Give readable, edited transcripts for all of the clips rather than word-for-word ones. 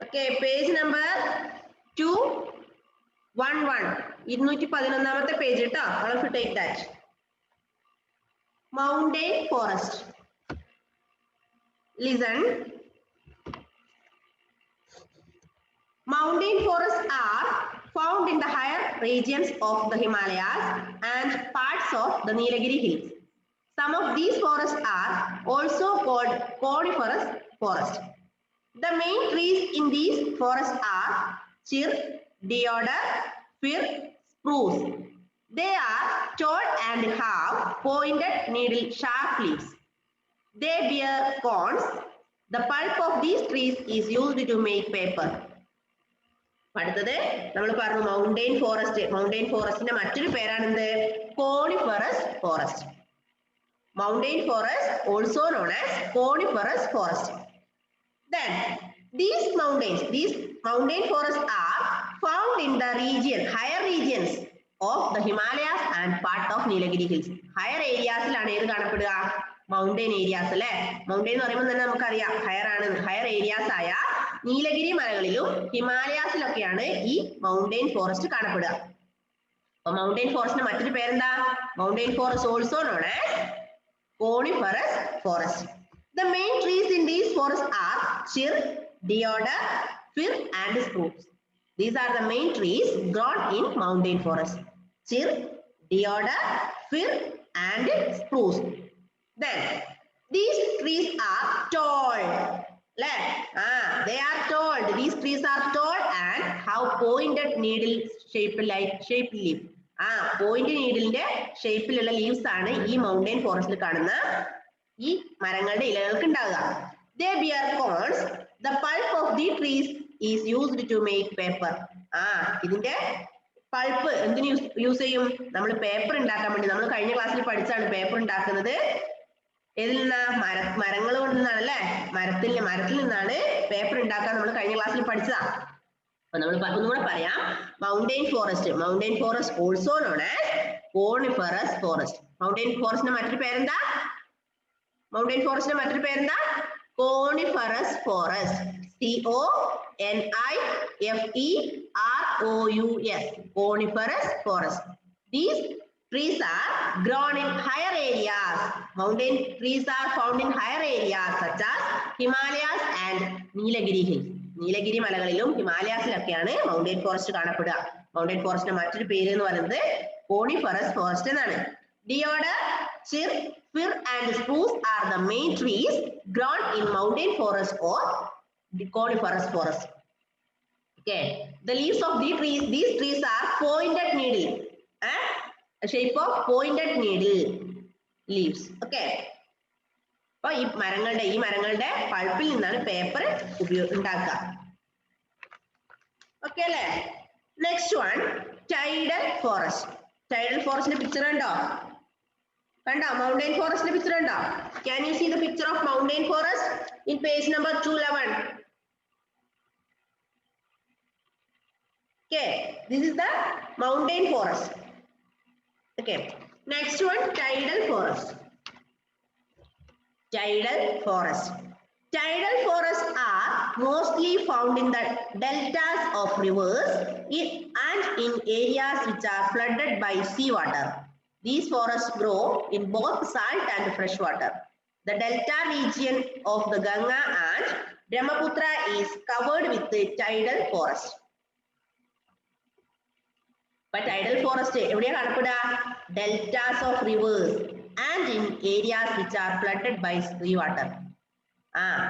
Okay, page number 211. 211th page. All of you take that. Mountain forest. Listen. Mountain forests are found in the higher regions of the Himalayas and parts of the Nilagiri hills. Some of these forests are also called coniferous forests. The main trees in these forests are fir, deodar, fir, spruce. They are tall and have pointed needle sharp leaves. They bear cones. The pulp of these trees is used to make paper. അടുത്തത് നമ്മൾ പറഞ്ഞു mountain forest. Mountain ഫോറസ്റ്റിന്റെ മറ്റൊരു പേരാണ് എന്ത്? Coniferous forest. Mountain forest also known as coniferous forest. Then these mountain forests are found in the higher regions of the Himalayas and part of Nilagiri hills. Higher areas ലാണ് ഏത് കാണപ്പെടുക? Mountain areas അല്ലെ. Mountain എന്ന് പറയുമ്പോൾ തന്നെ നമുക്കറിയാം higher ആണ്. Higher areas ആയ നീലഗിരി മലകളിലും ഹിമാലയാസിലൊക്കെയാണ് ഈ മൗണ്ടെയിൻ ഫോറസ്റ്റ് കാണപ്പെടുക. അപ്പൊ മൗണ്ടെയിൻ ഫോറസ്റ്റിന്റെ മറ്റൊരു പേരെന്താ? Mountain forest also known as coniferous forest. The main trees in these forests are fir, deodar, fir and spruce. These are the main trees grown in mountain forest. Fir, deodar, fir and spruce. Then these trees are tall. They are tall. These trees are tall and have pointed needle shaped leaf. Point നീഡിലിന്റെ ഷേപ്പിലുള്ള leaves ആണ് ഈ mountain ഫോറസ്റ്റിൽ കാണുന്ന ഈ മരങ്ങളുടെ ഇലകൾക്ക് ഉണ്ടാവുക. They bear cones. The pulp of the trees is used to make paper. ഇതിന്റെ പൾപ്പ് എന്തിനു യൂസ് ചെയ്യും? നമ്മൾ പേപ്പർ ഉണ്ടാക്കാൻ വേണ്ടി. നമ്മൾ കഴിഞ്ഞ ക്ലാസ്സിൽ പഠിച്ചാണ് പേപ്പർ ഉണ്ടാക്കുന്നത്. ഏതിൽ നിന്നാ? മരങ്ങൾ കൊണ്ട് നിന്നാണ് അല്ലെ. മരത്തിൽ നിന്നാണ് പേപ്പർ ഉണ്ടാക്കാൻ നമ്മൾ കഴിഞ്ഞ ക്ലാസ്സിൽ പഠിച്ചതാ. അപ്പൊ നമ്മൾ ഒന്നുകൂടെ പറയാം. Mountain forest also known as coniferous forest. Mountain ഫോറസ്റ്റിന്റെ മറ്റൊരു പേരെന്താ? Coniferous forest. CONIFEROUS. Coniferous forest. These trees are grown in higher areas. Mountain trees are found in higher areas such as Himalayas and Nilagiri hills. Nilgiri മലകളിലും ഹിമാലയാസിലൊക്കെയാണ് mountain forest കാണപ്പെടുക. Mountain ഫോറസ്റ്റിന്റെ മറ്റൊരു പേര് എന്ന് പറയുന്നത് കോണിഫറസ് ഫോറസ്റ്റ് എന്നാണ്. Deodar, fir and spruce are the main trees grown in mountain forest or the coniferous forest. Okay, the leaves of these trees are pointed needle, a shape of pointed needle leaves. Okay, അപ്പൊ ഈ മരങ്ങളുടെ പൾപ്പിൽ നിന്നാണ് paper ഉണ്ടാക്കുക. Okay അല്ലേ? Next one tidal forest. Tidal ഫോറസ്റ്റിന്റെ picture കണ്ടോ? Mountain ഫോറസ്റ്റിന്റെ picture കണ്ടോ? Can you see the picture of mountain forest in page number 211? Okay, this is the mountain forest. Okay, next one tidal forest. Tidal forests are mostly found in the deltas of rivers and in areas which are flooded by seawater. These forests grow in both salt and fresh water. The delta region of the Ganga and Brahmaputra is covered with the tidal forest. But tidal forest എവിടെയാ കാണപ്പെടുക? Deltas of rivers and in areas which are flooded by sea-water.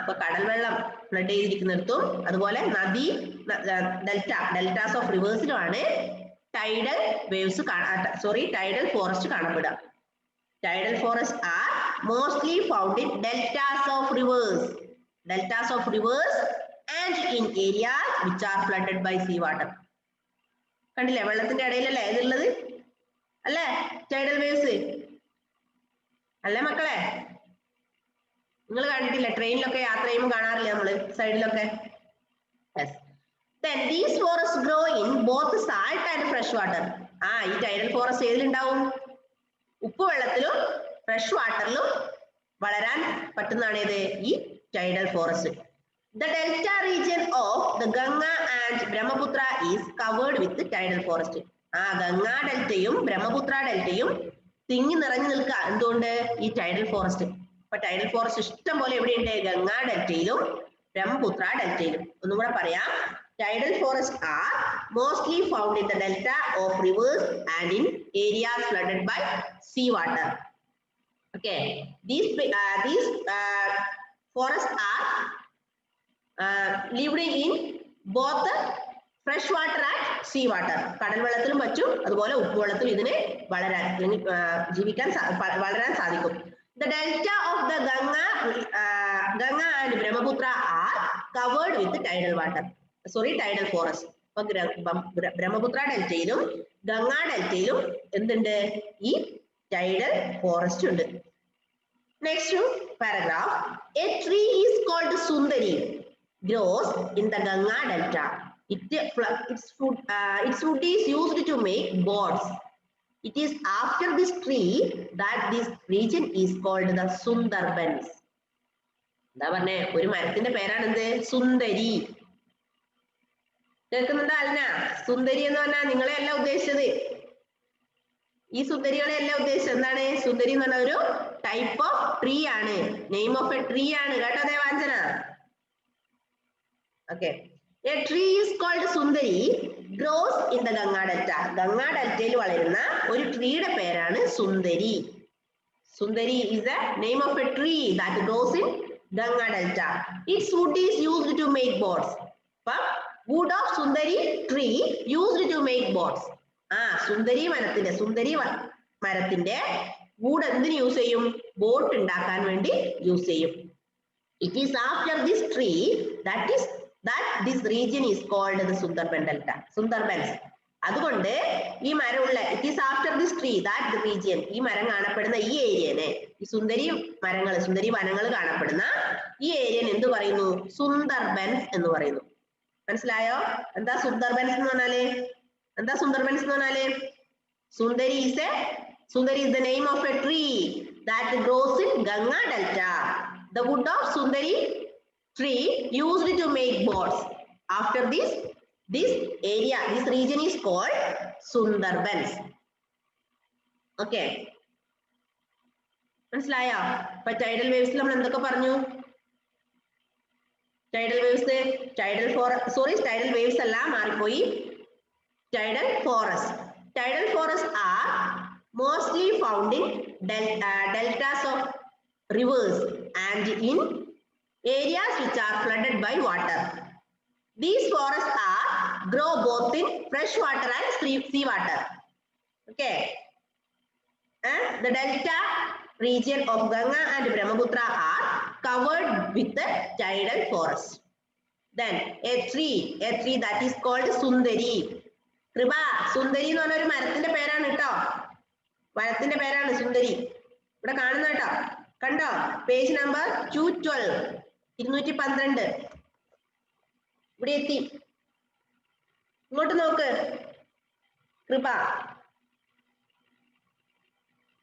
ഇപ്പൊ കടൽ വെള്ളം flood ചെയ്തിരിക്കുന്നിടത്തും അതുപോലെ deltas of റിവേഴ്സിലുമാണ് tidal forest കാണപ്പെടുക. Tidal forests are mostly found in deltas of rivers and in areas which are flooded by seawater. കണ്ടില്ലേ? വെള്ളത്തിന്റെ ഇടയിലല്ലേ ഇതുള്ളത് അല്ലേ? ടൈഡൽ വേവ്സ് അല്ലേ മക്കളെ? നിങ്ങൾ കണ്ടിട്ടില്ല? ട്രെയിനിലൊക്കെ യാത്ര ചെയ്യുമ്പോൾ കാണാറില്ല നമ്മള് സൈഡിലൊക്കെ? Then these forests grow in both salt and fresh water. ഈ ടൈഡൽ ഫോറസ്റ്റ് ഏതിലുണ്ടാവും? ഉപ്പുവെള്ളത്തിലും ഫ്രഷ് വാട്ടറിലും വളരാൻ പറ്റുന്നതാണ് ഇത് ഈ tidal forest. The delta region of the Ganga and Brahmaputra is covered with tidal forest. Ganga deltayum Brahmaputra deltayum തിങ്ങി നിറഞ്ഞു നിൽക്കുക എന്തുകൊണ്ട് ഈ ടൈഡൽ ഫോറസ്റ്റ്. അപ്പൊ ടൈഡൽ ഫോറസ്റ്റ് ഇഷ്ടം പോലെ എവിടെയുണ്ട്? ഗംഗാ ഡെൽറ്റയിലും ബ്രഹ്മപുത്ര ഡെൽറ്റയിലും. ഒന്നും കൂടെ പറയാം. Tidal forests are mostly found in the delta of rivers and in areas flooded by seawater. Okay, these forests are lived in both the fresh water and sea water. കടൽ വെള്ളത്തിലും പറ്റും അതുപോലെ ഉപ്പുവെള്ളത്തിലും ഇതിനെ വളരാൻ ജീവിക്കാൻ വളരാൻ സാധിക്കും. The delta of the Ganga and Brahmaputra are covered with tidal water. Tidal forest. അപ്പൊ ബ്രഹ്മപുത്ര ഡെൽറ്റയിലും ഗംഗാ ഡെൽറ്റയിലും എന്തുണ്ട്? ഈ ടൈഡൽ ഫോറസ്റ്റ് ഉണ്ട്. Next paragraph. A tree is called Sundari, grows in the Ganga delta. Its fruit is used to make boards. It is after this tree that this region is called the Sundarbans. എന്താ പറഞ്ഞേ? ഒരു മരത്തിന്റെ പേരാണ് എന്ത്? സുന്ദരി. കേൾക്കുന്നുണ്ടോ അല്ല? സുന്ദരി എന്ന് പറഞ്ഞാൽ നിങ്ങളെ അല്ല ഉദ്ദേശിച്ചത്. ഈ സുന്ദരികളെ അല്ല ഉദ്ദേശിച്ചത്. എന്താണ് സുന്ദരി എന്ന് പറഞ്ഞ ഒരു ടൈപ്പ് ഓഫ് ട്രീ ആണ്. നെയിം ഓഫ് എ ട്രീ ആണ് കേട്ടോ Devanjana. Okay. A tree is called Sundari, grows in the Ganga Delta. Ganga Delta വളരുന്ന ഒരു ട്രീയുടെ പേരാണ് സുന്ദരി. Sundari is the name of a tree that grows in Ganga Delta. Its wood is used to make boards. Wood of Sundari tree used to make boards. സുന്ദരി മരത്തിന്റെ wood എന്തിനു use ചെയ്യും? Boat ഉണ്ടാക്കാൻ വേണ്ടി use ചെയ്യും. It is after this tree that this region is called the Sundarban Delta. Sundarbans. അതുകൊണ്ട് ഈ മരമുള്ള it is after this tree that the region, ഈ മരം കാണപ്പെടുന്ന ഈ ഏരിയനെ, ഈ സുന്ദരി വനങ്ങൾ കാണപ്പെടുന്ന ഈ ഏരിയൻ എന്ത് പറയുന്നു? സുന്ദർബൻസ് എന്ന് പറയുന്നു. മനസ്സിലായോ? എന്താ സുന്ദർബൻസ് എന്ന് പറഞ്ഞാല്? Sundari is the name of a tree that grows in Ganga Delta. The wood of Sundari tree used to make boards. After this region is called Sundarbans. Okay. മനസ്സിലായോ? അപ്പൊ ടൈഡൽ വേവ്സിൽ നമ്മൾ എന്തൊക്കെ പറഞ്ഞു? ടൈഡൽ വേവ്സ് അല്ല, മാറിപ്പോയി. Tidal forests. Tidal forests are mostly found in deltas of rivers and in areas which are flooded by water. These forests grow both in fresh water and sea water. Okay. And the delta region of Ganga and Brahmaputra are covered with the tidal forest. Then a tree that is called Sundari. കൃപ, സുന്ദരി എന്ന് പറഞ്ഞ ഒരു മരത്തിന്റെ പേരാണ് കേട്ടോ. മരത്തിന്റെ പേരാണ് സുന്ദരി. ഇവിടെ കാണുന്ന കേട്ടോ. കണ്ടോ? Page number 212, 212. ഇവിടെ എത്തി. ഇങ്ങോട്ട് നോക്ക് കൃപ.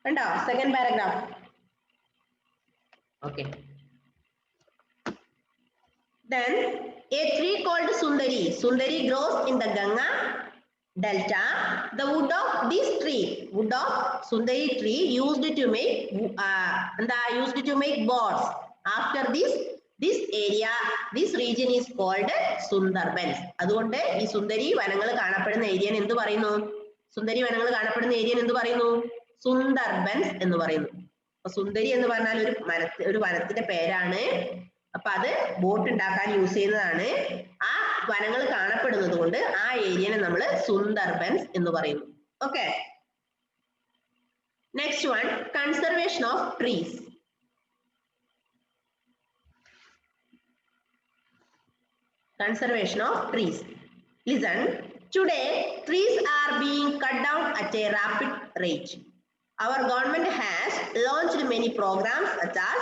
കണ്ടോ? Second paragraph. Okay. Then a tree called Sundari. Sundari grows in the Ganga Delta. The wood of this tree, wood of Sundari tree used to make boards. After this region is called Sundarbans. അതുകൊണ്ട് ഈ സുന്ദരി വനങ്ങൾ കാണപ്പെടുന്ന Aryan എന്ത് പറയുന്നു? സുന്ദർബൻസ് എന്ന് പറയുന്നു. അപ്പൊ സുന്ദരി എന്ന് പറഞ്ഞാൽ ഒരു വനത്തിന്റെ പേരാണ്. അപ്പൊ അത് ബോട്ട് ഉണ്ടാക്കാൻ യൂസ് ചെയ്യുന്നതാണ്. ആ വനങ്ങൾ കാണപ്പെടുന്നത് കൊണ്ട് ആ ഏരിയനെ നമ്മൾ സുന്ദർബൻസ് എന്ന് പറയുന്നു. Okay. Next one, conservation of trees. Conservation of trees. Listen, today trees are being cut down at a rapid rate. Our government has launched many programs such as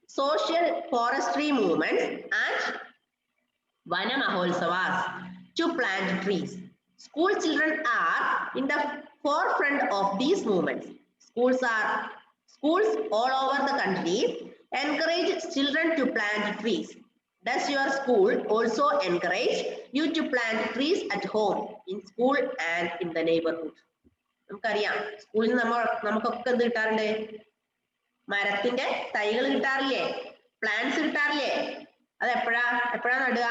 social forestry movements and Vana Maholsavas to plant trees. School children are in the forefront of these movements. Schools all over the country encourage children to plant trees. Does your school also encourage you to plant trees at home, in school and in the neighborhood? നമുക്കറിയാം സ്കൂളിൽ നമുക്കൊക്കെ എന്ത് കിട്ടാറുണ്ട്? മരത്തിന്റെ തൈകൾ കിട്ടാറില്ലേ? Plants കിട്ടാറില്ലേ? അത് എപ്പോഴാ നടുക?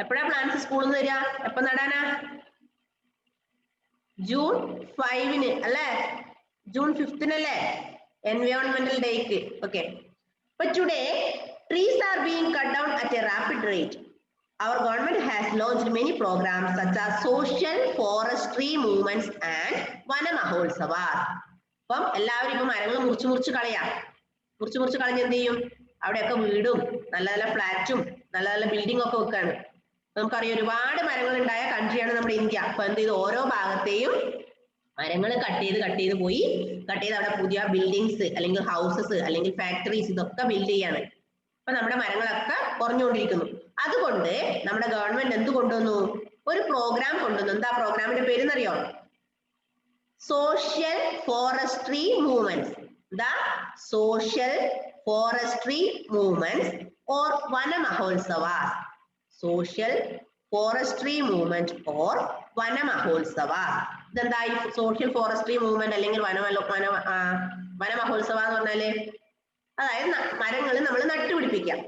എപ്പോഴാ പ്ലാന്റ്സ് സ്കൂളിൽ നിന്ന് വരിക? എപ്പോ നടാനാ? ജൂൺ 5-ന് അല്ലേ? ജൂൺ 5-ന് അല്ലേ എൻവയോൺമെന്റൽ ഡേക്ക്? Okay. But today trees are being cut down at a rapid rate. Our government has launched many programs such as social forestry movements and Vana Mahotsavas. അപ്പം എല്ലാവരും ഇപ്പൊ മരങ്ങൾ മുറിച്ച് കളഞ്ഞ് എന്ത് ചെയ്യും? അവിടെയൊക്കെ വീടും നല്ല നല്ല ഫ്ലാറ്റും നല്ല നല്ല ബിൽഡിംഗ് ഒക്കെ വെക്കാണ്. നമുക്കറിയാം ഒരുപാട് മരങ്ങൾ ഉണ്ടായ കൺട്രിയാണ് നമ്മുടെ ഇന്ത്യ. അപ്പൊ എന്ത് ചെയ്തു? ഓരോ ഭാഗത്തെയും മരങ്ങൾ കട്ട് ചെയ്ത് പോയി അവിടെ പുതിയ ബിൽഡിങ്സ് അല്ലെങ്കിൽ ഹൗസസ് അല്ലെങ്കിൽ ഫാക്ടറീസ് ഇതൊക്കെ ബിൽഡ് ചെയ്യാണ്. അപ്പൊ നമ്മുടെ മരങ്ങളൊക്കെ കുറഞ്ഞുകൊണ്ടിരിക്കുന്നു. അതുകൊണ്ട് നമ്മുടെ ഗവൺമെന്റ് എന്ത് കൊണ്ടുവന്നു? ഒരു പ്രോഗ്രാം കൊണ്ടുവന്നു. എന്താ പ്രോഗ്രാമിന്റെ പേരെന്നറിയോ? Social forestry movements. എന്താ? Social forestry movements or Vana Mahotsavas. Social forestry movement or Vana Mahotsavas. ഇതെന്താ ഈ സോഷ്യൽ ഫോറസ്ട്രി മൂവ്മെന്റ് അല്ലെങ്കിൽ വന മഹോത്സവ എന്ന് പറഞ്ഞാല്? അതായത് മരങ്ങൾ നമ്മൾ നട്ടുപിടിപ്പിക്കാം.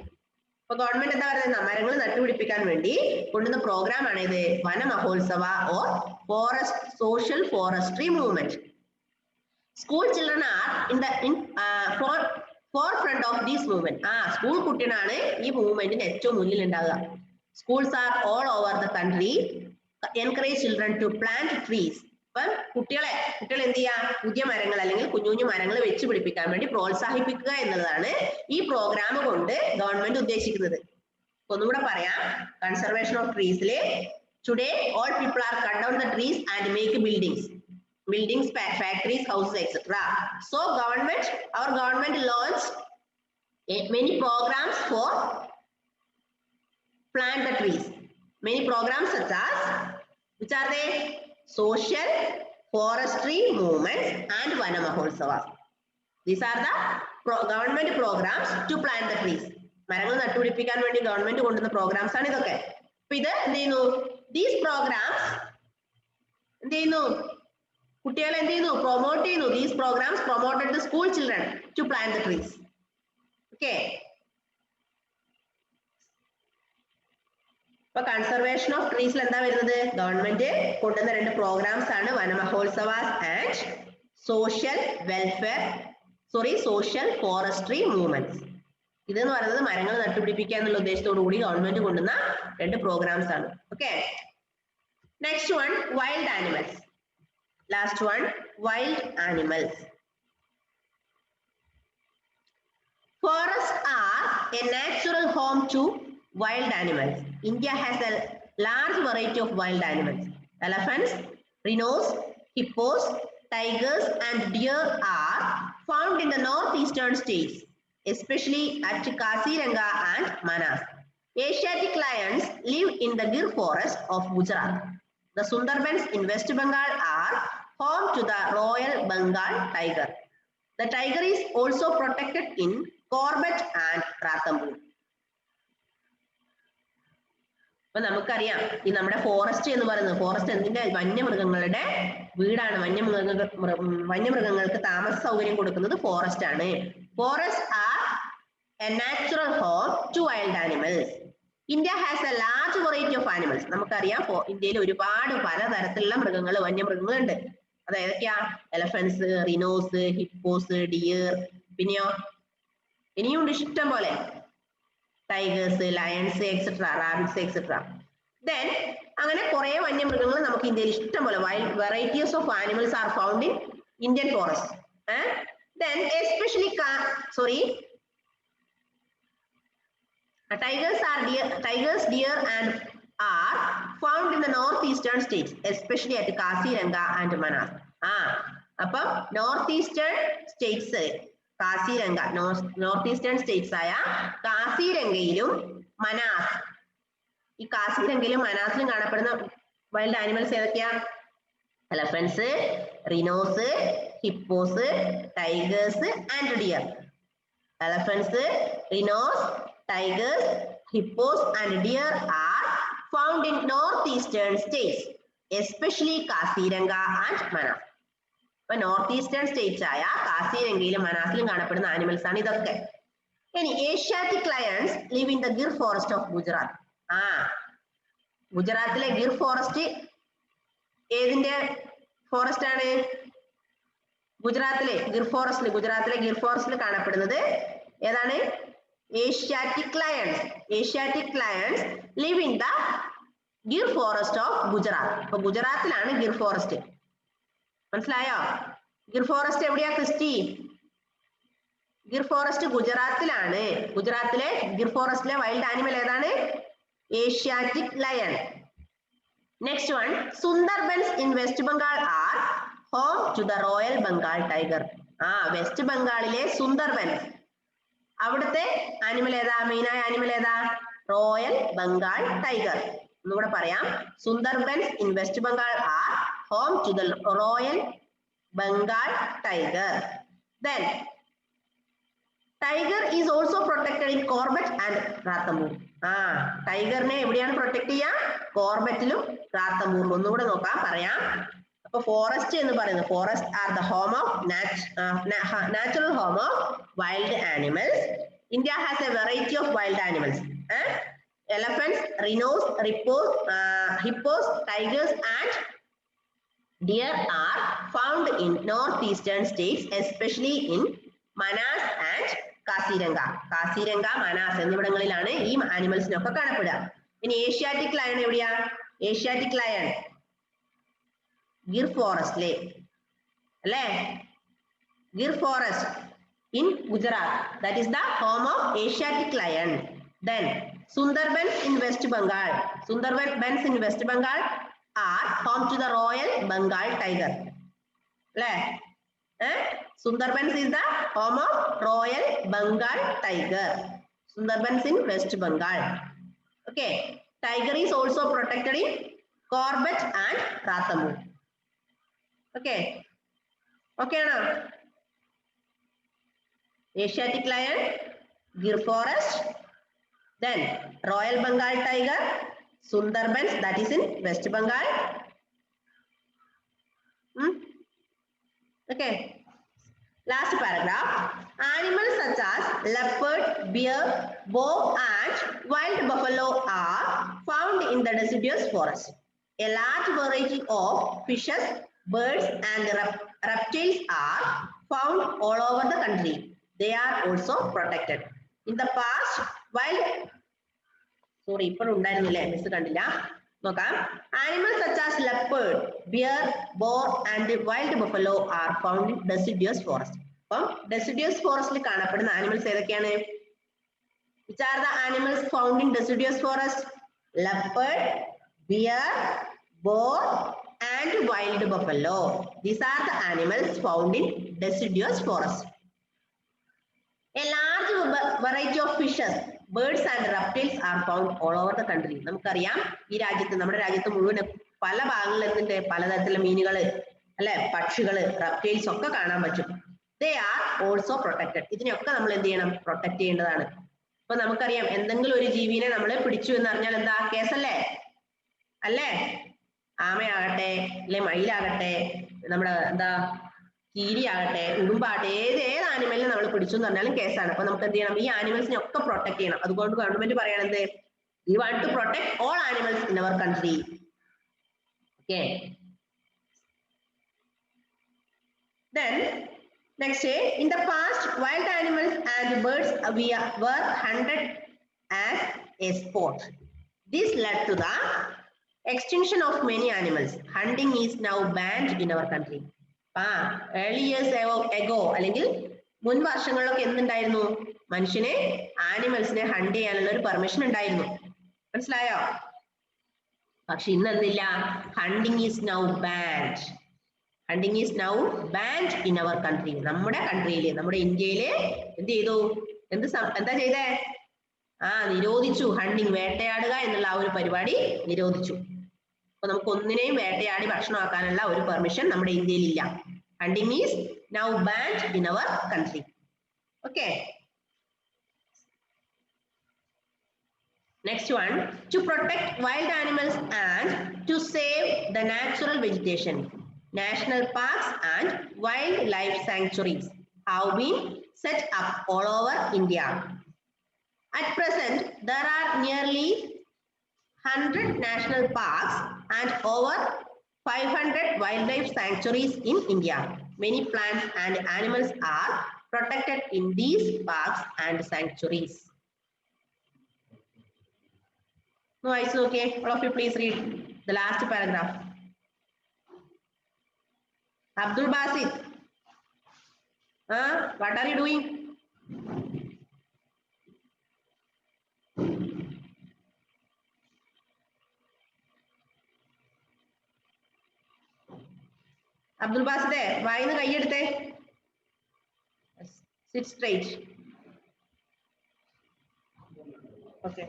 അപ്പൊ ഗവൺമെന്റ് എന്താ പറയുന്നത്? മരങ്ങൾ നട്ടുപിടിപ്പിക്കാൻ വേണ്ടി കൊണ്ടുവന്ന പ്രോഗ്രാം ആണ് ഇത് Vana Mahotsava or social forestry movement. School children are in forefront of this movement. School കുട്ടികളാണ് ഈ മൂവ്മെന്റിന് ഏറ്റവും മുന്നിൽ ഉണ്ടാവുക. Schools are all over the country encourage children to plant trees. അപ്പം കുട്ടികളെ എന്ത് ചെയ്യാ? പുതിയ മരങ്ങൾ അല്ലെങ്കിൽ കുഞ്ഞു മരങ്ങൾ വെച്ച് പിടിപ്പിക്കാൻ വേണ്ടി പ്രോത്സാഹിപ്പിക്കുക എന്നുള്ളതാണ് ഈ പ്രോഗ്രാം കൊണ്ട് ഗവൺമെന്റ് ഉദ്ദേശിക്കുന്നത്. ഒന്നുകൂടെ പറയാം. കൺസർവേഷൻ ഓഫ് ട്രീസിലെ today all people are cut down the trees and make buildings, factories, houses, etc. So our government launched many programs for plant the trees. Many programs such as, which are they? Social forestry movements and Vana Mahotsavas. These are the government programs to plant the trees. മരങ്ങൾ നട്ടുപിടിപ്പിക്കാൻ വേണ്ടി government കൊണ്ടുവന്ന programmes ആണ് ഇതൊക്കെ. അപ്പൊ ഇത് എന്ത് ചെയ്യുന്നു? These programs എന്ത് ചെയ്യുന്നു? കുട്ടികളെ എന്ത് ചെയ്യുന്നു? പ്രൊമോട്ട് ചെയ്യുന്നു. These programs promoted the school children to plant the trees. Okay. ഇപ്പൊ കൺസർവേഷൻ ഓഫ് ട്രീസിൽ എന്താ വരുന്നത്? ഗവൺമെന്റ് കൊണ്ടുവന്ന രണ്ട് പ്രോഗ്രാംസ് ആണ് വന മഹോത്സവാസ് ആൻഡ് സോഷ്യൽ ഫോറസ്ട്രി മൂവ്മെന്റ്സ്. ഇതെന്ന് പറയുന്നത് മരങ്ങൾ നട്ടുപിടിപ്പിക്കുക എന്നുള്ള ഉദ്ദേശത്തോടു കൂടി ഗവൺമെന്റ് കൊണ്ടുവന്ന രണ്ട് പ്രോഗ്രാംസ് ആണ്. Okay. Next one, wild animals. Last one, wild animals. Forests are a natural home to wild animals. India has a large variety of wild animals. Elephants, rhinos, hippos, tigers and deer are found in the northeastern states, especially at Kaziranga and Manas. Asiatic lions live in the Gir forest of Gujarat. The Sundarbans in West Bengal are home to the Royal Bengal tiger. The tiger is also protected in Corbett and Ranthambore. അപ്പൊ നമുക്കറിയാം ഈ നമ്മുടെ forest എന്ന് പറയുന്നത്, forest എന്തിന്റെ? വന്യമൃഗങ്ങളുടെ വീടാണ്. വന്യമൃഗങ്ങൾക്ക് താമസ സൗകര്യം കൊടുക്കുന്നത് ഫോറസ്റ്റ് ആണ്. Forest are a natural home to wild animals. India has a large variety of animals. നമുക്കറിയാം ഇന്ത്യയിൽ ഒരുപാട് പലതരത്തിലുള്ള മൃഗങ്ങൾ, വന്യമൃഗങ്ങളുണ്ട്. അത് ഏതൊക്കെയാ? എലഫൻസ്, റിനോസ്, ഹിപ്പോസ്, ഡിയർ, പിന്നെയോ ഇനിയുണ്ട് ഇഷ്ടം പോലെ. Tigers, lions, etcetera, rabbits, etcetera. Then അങ്ങനെ കുറെ വന്യമൃഗങ്ങൾ നമുക്ക് ഇന്ത്യയിൽ ഇഷ്ടം പോലെ varieties of animals are found in Indian forest. Then especially tigers, deer and are found in the northeastern states, especially at Kaziranga and Manas. അപ്പം north eastern states, Kaziranga, north eastern states ആയ കാസിരംഗയിലും മനാസ്, ഈ കാസിരംഗയിലും മനാസിലും കാണപ്പെടുന്ന വൈൽഡ് ആനിമൽസ് ഏതൊക്കെയാ? Elephants, rhinos, hippos, tigers and deer. Elephants, rhinos, tigers, hippos and deer are found in northeastern states, especially Kaziranga and Manas. ഇപ്പൊ north eastern States ആയ കാസിരംഗയിലും മനാസിലും കാണപ്പെടുന്ന ആനിമൽസ് ആണ് ഇതൊക്കെ. ഇനി Asiatic lions live in the Gir forest of Gujarat. ഗുജറാത്തിലെ Gir forest ഏതിന്റെ forest ആണ്? ഗുജറാത്തിലെ ഗിർ ഫോറസ്റ്റിൽ കാണപ്പെടുന്നത് ഏതാണ്? Asiatic lions. Asiatic lions live in the Gir forest of Gujarat. അപ്പൊ ഗുജറാത്തിലാണ് ഗിർ ഫോറസ്റ്റ്. മനസ്സിലായോ? ഗിർ ഫോറസ്റ്റ് എവിടെയാ ക്രിസ്റ്റി? ഗിർ ഫോറസ്റ്റ് ഗുജറാത്തിലാണ്. ഗുജറാത്തിലെ ഗിർ ഫോറസ്റ്റിലെ വൈൽഡ് ആനിമൽ ഏതാണ്? Asiatic lion. Next one, Sundarbans in West Bengal are home to the royal Bengal tiger. West ബംഗാളിലെ സുന്ദർബൻസ്, അവിടുത്തെ ആനിമൽ ഏതാ? മെയിനായ ആനിമൽ ഏതാ? Royal Bengal tiger. ഒന്നുകൂടെ പറയാം, Sundarbans in West Bengal are home to the Royal Bengal tiger. Then tiger is also protected in Corbett and Ranthambore. ടൈഗറിനെ എവിടെയാണ് protect ചെയ്യുക? കോർബറ്റിലും റാത്തംബൂറിലും. ഒന്നുകൂടെ നോക്കാം, പറയാം. അപ്പൊ ഫോറസ്റ്റ് എന്ന് പറയുന്നത്, forest are the home of natural home of wild animals. India has A variety of wild animals. Elephants, rhinos, hippos, tigers and deer are found in northeastern states, especially in Manas and Kaziranga. Kaziranga, Manas എന്നിവിടങ്ങളിലാണ് ഈ ആനിമൽസിനൊക്കെ കാണപ്പെടുക. ഇനി Asiatic lion എവിടെയാ? Asiatic lion Gir ഫോറസ്റ്റിലെ അല്ലേ? Gir forest in Gujarat, that is the home of Asiatic lion. Then Sundarbans in West Bengal. Sundarbans in West Bengal are home to the Royal Bengal tiger. Sundarbans is the home of Royal Bengal tiger. Sundarbans in West Bengal. Okay. Tiger is also protected in Corbett and Ranthambore. Okay. Okay now. Asiatic lion, Gir forest, then Royal Bengal tiger, Sundarbans, that is in West Bengal. Okay. Last paragraph. Animals such as leopard, bear, boar and wild buffalo are found in the deciduous forest. A large variety of fishes, birds and reptiles are found all over the country. They are also protected. In the past, animals such as leopard, bear, boar and wild buffalo are found in deciduous forest. Deciduous forest കാണപ്പെടുന്ന animals ഏതൊക്കെയാണ്? Which are the animals found in deciduous forest? Leopard, bear, boar and wild buffalo. These are the animals found in deciduous forest. A large variety of fishes, birds and reptiles are found all over the country. നമുക്കറിയാം ഈ രാജ്യത്ത്, നമ്മുടെ രാജ്യത്ത് മുഴുവൻ പല ഭാഗങ്ങളിൽ എന്തുണ്ട്? പലതരത്തിലുള്ള മീനുകൾ അല്ലെ, പക്ഷികൾ, റെപ്റ്റൈൽസ് ഒക്കെ കാണാൻ പറ്റും. They are also protected. ഇതിനെയൊക്കെ നമ്മൾ എന്ത് ചെയ്യണം? പ്രൊട്ടക്ട് ചെയ്യേണ്ടതാണ്. ഇപ്പൊ നമുക്കറിയാം, എന്തെങ്കിലും ഒരു ജീവിനെ നമ്മൾ പിടിച്ചു എന്ന് അറിഞ്ഞാൽ എന്താ? കേസല്ലേ? അല്ലേ? ആമയാകട്ടെ അല്ലെ മയിലാകട്ടെ, നമ്മുടെ എന്താ കീരിയാകട്ടെ, ഉടുമ്പാകട്ടെ, ഏത് ആനിമലിനെ നമ്മൾ പിടിച്ചു എന്ന് പറഞ്ഞാലും കേസാണ്. അപ്പൊ നമുക്ക് എന്ത് ചെയ്യണം? ഈ ആനിമൽസിനെ ഒക്കെ പ്രൊട്ടക്ട് ചെയ്യണം. അതുകൊണ്ട് ഗവൺമെന്റ് പറയണത്, we want to protect all animals in our country. Okay. Then next, in the past, wild animals and birds were hunted as a sport. This led to the extinction of many animals. Hunting is now banned in our country. Early years ago അല്ലെങ്കിൽ മുൻ വർഷങ്ങളിലൊക്കെ എന്തുണ്ടായിരുന്നു? മനുഷ്യനെ ആനിമൽസിനെ hunt ചെയ്യാനുള്ള ഒരു permission ഉണ്ടായിരുന്നു. മനസ്സിലായോ? പക്ഷെ ഇന്ന് എന്തില്ല? Hunting is now banned. Hunting is now banned in our country. നമ്മുടെ കൺട്രിയില്, നമ്മുടെ ഇന്ത്യയില് എന്ത് ചെയ്തു? എന്താ ചെയ്തേ? നിരോധിച്ചു. ഹണ്ടിങ്, വേട്ടയാടുക എന്നുള്ള ആ ഒരു പരിപാടി നിരോധിച്ചു. അപ്പൊ നമുക്ക് ഒന്നിനെയും വേട്ടയാടി ഭക്ഷണമാക്കാനുള്ള ഒരു പെർമിഷൻ നമ്മുടെ ഇന്ത്യയിൽ ഇല്ല. Hunting is now banned in our country. Okay. Next one, to protect wild animals and to save the natural vegetation. National parks and wildlife sanctuaries have been set up all over India. At present, there are nearly 100 national parks and over 500 wildlife sanctuaries in India. Many plants and animals are protected in these parks and sanctuaries. No, it's okay. All of you please read the last paragraph. Abdul Basit, what are you doing? Abdul Basit, വായിന്ന് കൈയെടുത്തേ. Sit straight. Okay.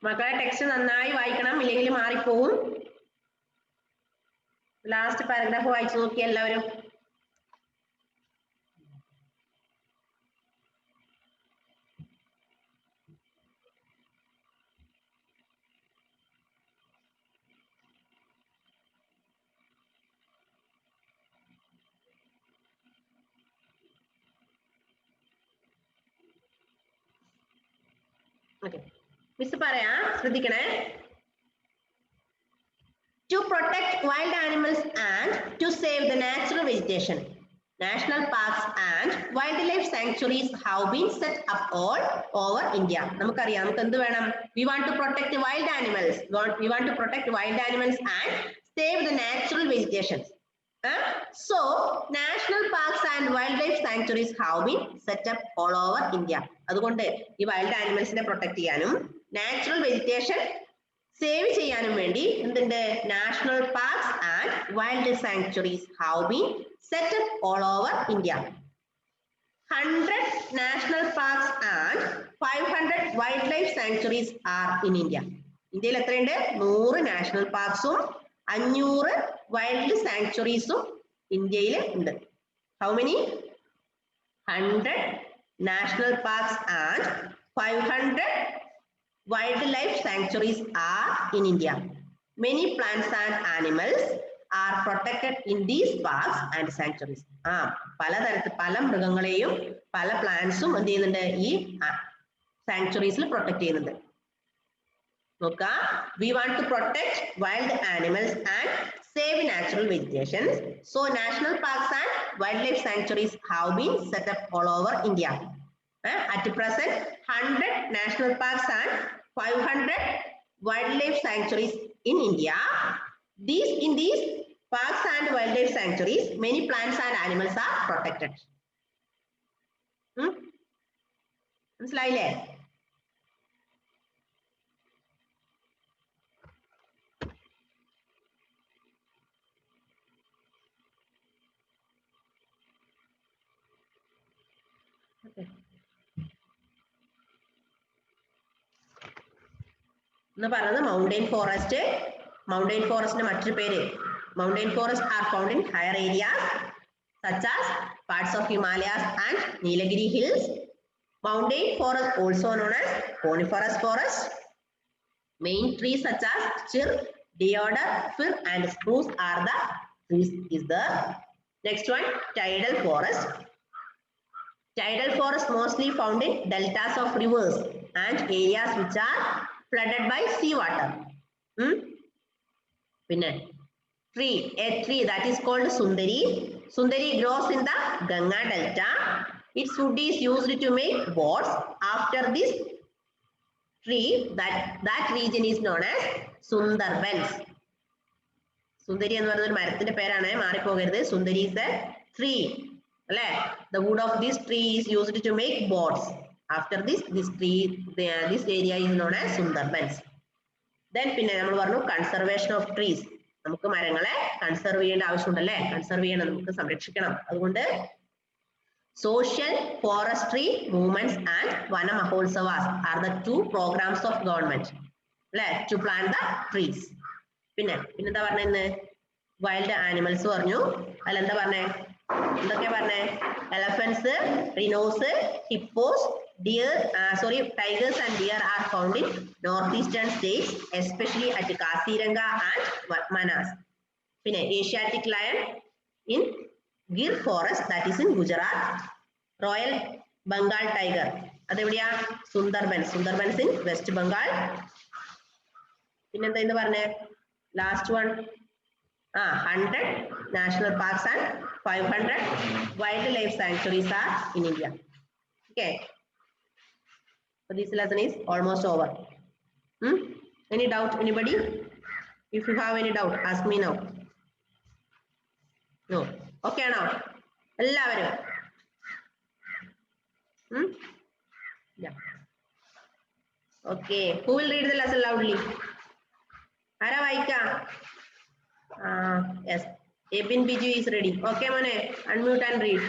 മക്കളെ text നന്നായി വായിക്കണം, ഇല്ലെങ്കിൽ മാറിപ്പോവും. Last paragraph വായിച്ചു നോക്കി എല്ലാവരും. Okay, miss പറയാ, ശ്രദ്ധിക്കണേ. To protect wild animals and to save the natural vegetation. National parks and wildlife sanctuaries have been set up all over India. നമുക്കറിയാം, നമുക്ക് എന്ത് വേണം? We want to protect wild animals. We want to protect wild animals and save the natural vegetation. So, national parks and wildlife sanctuaries have been set up all over India. അതുകൊണ്ട് ഈ wild animalsനെ protect ചെയ്യാനും natural vegetation save ചെയ്യാനും വേണ്ടി എന്തുണ്ട്? National parks and wildlife sanctuaries have been set up all over India. 100 national parks and 500 wildlife sanctuaries are in India. ഇന്ത്യയിൽ എത്രയുണ്ട്? 100 national parksഉം 500 wild sanctuariesഉം ഇന്ത്യയിൽ ഉണ്ട്. How many? 100 national parks and 500 wildlife sanctuaries are in India. Many plants and animals are protected in these parks and sanctuaries. പലതരത്തിൽ പല മൃഗങ്ങളെയും പല പ്ലാന്റ്സും എന്ത് ചെയ്യുന്നുണ്ട്? ഈ സാങ്ച്വറീസിൽ പ്രൊട്ടക്ട് ചെയ്യുന്നുണ്ട്. നോക്ക, we want to protect wild animals and save natural vegetation. So national parks and wildlife sanctuaries have been set up all over India. At present, 100 national parks and 500 wildlife sanctuaries in India. In these parks and wildlife sanctuaries, many plants and animals are protected. മനസ്സിലായില്ലേ? എന്ന് പറയുന്നത് mountain forest. Mountain ഫോറസ്റ്റിന്റെ മറ്റൊരു പേര്, mountain forest are found in higher areas such as parts of Himalayas and Nilagiri hills. Mountain forest also known as coniferous forest. Main trees such as fir, deodar, fir and spruce are the trees is there. Next one, tidal forest. Tidal forest mostly found in deltas of rivers and areas which are flooded by sea water. Tree, a tree that is called Sundari. Sundari grows in the Ganga Delta. Its wood is used to make boats. After this tree, that region is known as Sundarbans. Sundari എന്ന് പറയുന്ന ഒരു മരത്തിന്റെ പേരാണ്, മാറിപ്പോകരുത്. Sundari is the tree. The wood of this tree is used to make boats. After this tree, this area is known as Sundarbans. Then പിന്നെ നമ്മൾ പറഞ്ഞു conservation of trees. നമുക്ക് മരങ്ങളെ കൺസർവ് ചെയ്യേണ്ട ആവശ്യമുണ്ടല്ലേ, കൺസർവ് ചെയ്യണം, നമുക്ക് സംരക്ഷിക്കണം. അതുകൊണ്ട് social forestry movements and Vana Maholsavas are the 2 programs of government to plant the trees. പിന്നെന്താ പറഞ്ഞത്, വൈൽഡ് ആനിമൽസ് പറഞ്ഞു. അതിലെന്താ പറഞ്ഞേ, എന്തൊക്കെയാ പറഞ്ഞേ, എലഫന്റ്സ്, rhinos, hippos, deer, tigers and deer are found in northeastern states, especially at Kaziranga and Manas. പിന്നെ Asiatic lion in Gir forest, that is in Gujarat. Royal Bengal tiger, അതെവിടെയാ, Sundarbans in West Bengal. പിന്നെന്താ ഇന്ന് പറഞ്ഞേ, last one 100 national parks and 500 wildlife sanctuaries are in India. Okay, so this lesson is almost over. Any doubt, anybody? If you have any doubt, ask me now. No? Okay now, എല്ലാവരും yeah. Okay, who will read the lesson loudly? ആരാ വായിക്കാം? Yes, Ebin Biju is ready. Okay mone, unmute and read.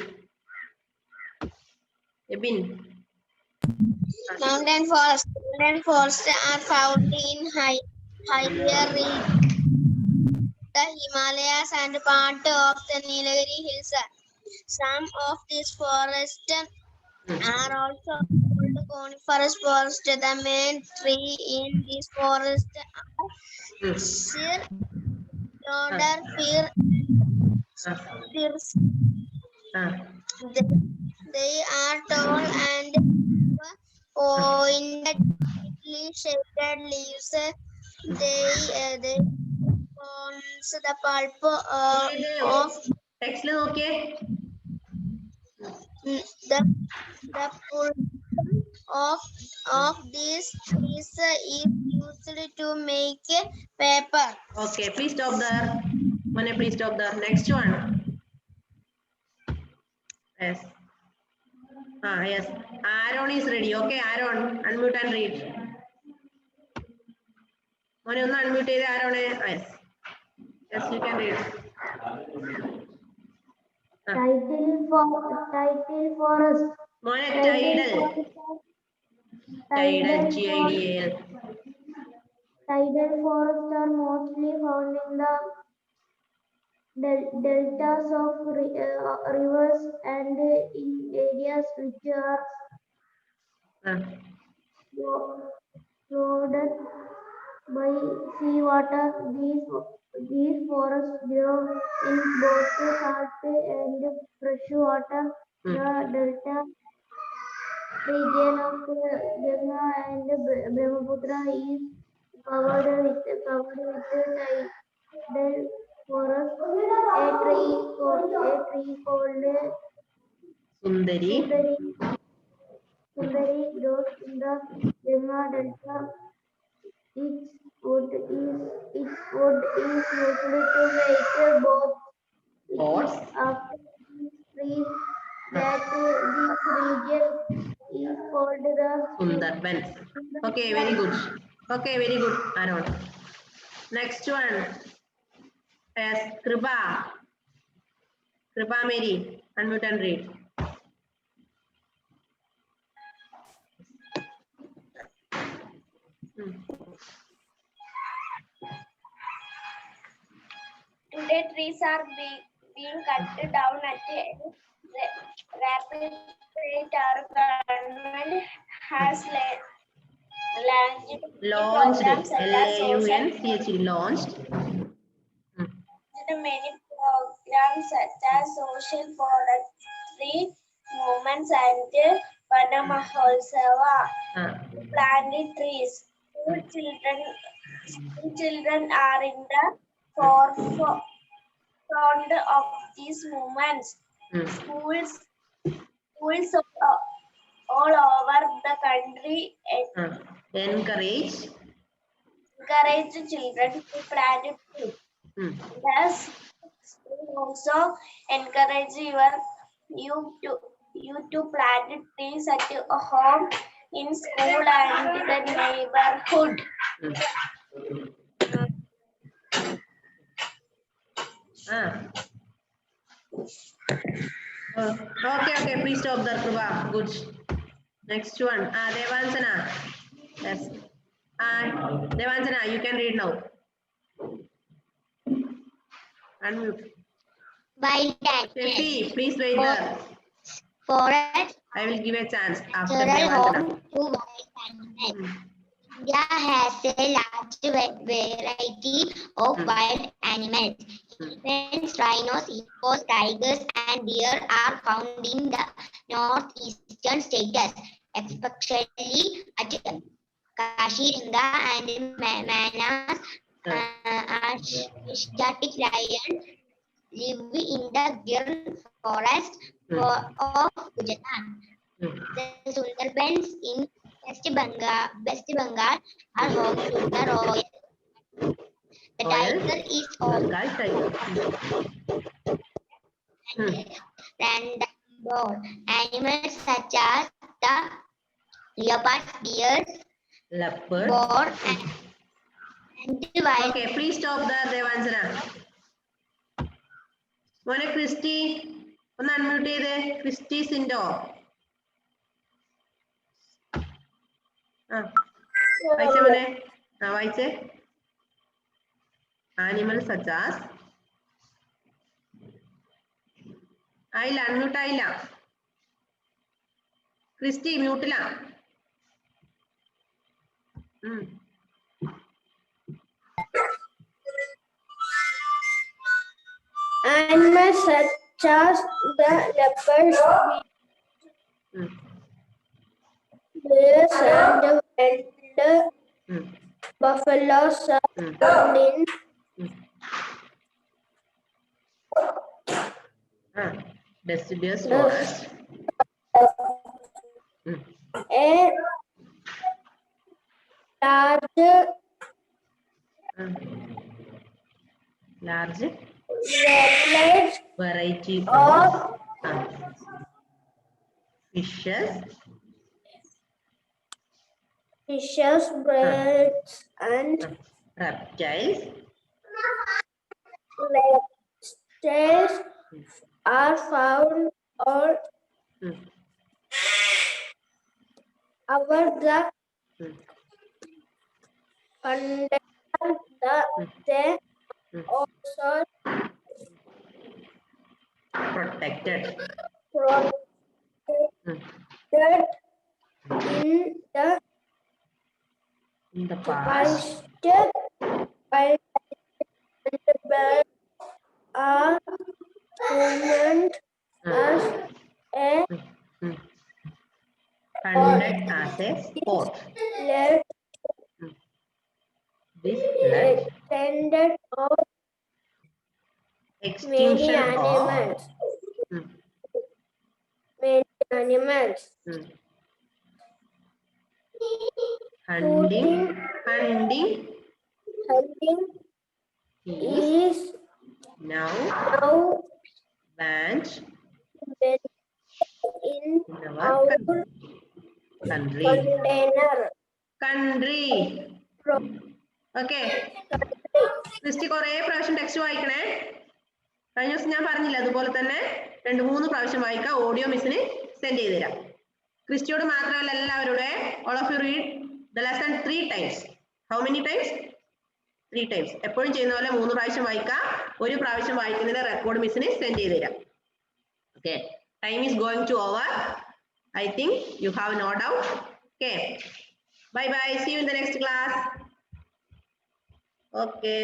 Ebin. Mountain forests are found in higher regions, the Himalayas and part of the Nilgiri Hills. Some of these forests are also called coniferous forest. The main tree in this forest are Sir Lodder Fir. They are tall and pointedly shaded leaves. They forms the pulp of text le okay. The pulp of these trees is used to make paper. Okay, please stop there. Mane, please stop there. Next one. Yes. Yes. Aaron is ready. Okay, Aaron, unmute and read. Mane, ഒന്ന് unmute ചെയ്തേ Aaron. Yes. Yes, you can read. Tidal forest. Mane, tidal. Tidal, G-I-D-A-L. Tidal forests are mostly found in the deltas of rivers and in areas which are flooded by seawater. These forests grow in both salt and fresh water. The delta region of Ganga and Brahmaputra is covered with tidal forest. A tree called Sundari grows in the Ganga delta. Its wood is used to make boats. After these trees that this region is called the Sundarbans. Okay, very good. Okay, very good, Aaron. Next one. Yes, Kripa Mary, unmute and read. Today trees are being cut down at a rapid rate. Our government has launched many programs such as social forestry movements and Vana Maholsava. Planting trees. Children are in the forefront of these movements. Schools all over the country encourage children to plant trees. Thus, also encourage you to plant trees at home, in school, and the neighborhood. Okay, please stop there, Prabha. Good. Next one. Devansana. Yes. Devansana, you can read now. Unmute. Wild animals. Steffi, please wait there. Forest I will give a chance after natural Devansana. home to wild animals. India has a large variety of wild animals. Elephants, rhinos, hippos, tigers, and deer are found in the northeastern states, especially at Kashiranga and Manas. Asiatic lions live in the Gir forest of Gujarat. The Sundarbans in West Bengal are home to the royal. The tiger is also random. Animals such as the leopards, deer, boar, and wild. Okay, please stop there, Devansana. Mone Christy, ഒന്ന് unmute ചെയ്തേ. Christy Sindo. വായിച്ചേ മോനെ. വായിച്ചേ. Animals such as. ആയില്ല, unmute ആയില്ല. Christy മ്യൂട്ടില. Animals such as the leopards, bears, and wild buffaloes are found in deciduous forest. A large variety of fishes, birds, and reptiles are found all over the they also protected in the past. By the birds are humans as a Hunted as a sport. led This led extended of many extinction animals. of Many animals. hunting is now banned in in our our country. Okay. Christy കുറേ പ്രാവശ്യം text വായിക്കണേ. കഴിഞ്ഞ ദിവസം ഞാൻ പറഞ്ഞില്ല, അതുപോലെ തന്നെ 2-3 പ്രാവശ്യം വായിക്കാം. ഓഡിയോ മിസ്സിന് സെൻഡ് ചെയ്ത് തരാം. ക്രിസ്റ്റിയോട് മാത്രമല്ല എല്ലാവരുടെ all of you read the lesson 3 times. How many times? 3 times. എപ്പോഴും ചെയ്യുന്ന പോലെ 3 പ്രാവശ്യം വായിക്കാം. ഒരു പ്രാവശ്യം വായിക്കുന്നതിന്റെ റെക്കോർഡ് മിസ്സിന് സെൻഡ് ചെയ്ത് തരാം. Okay. Time is going to over. I think you have no doubt. Okay. Bye bye. See you in the next class. Okay.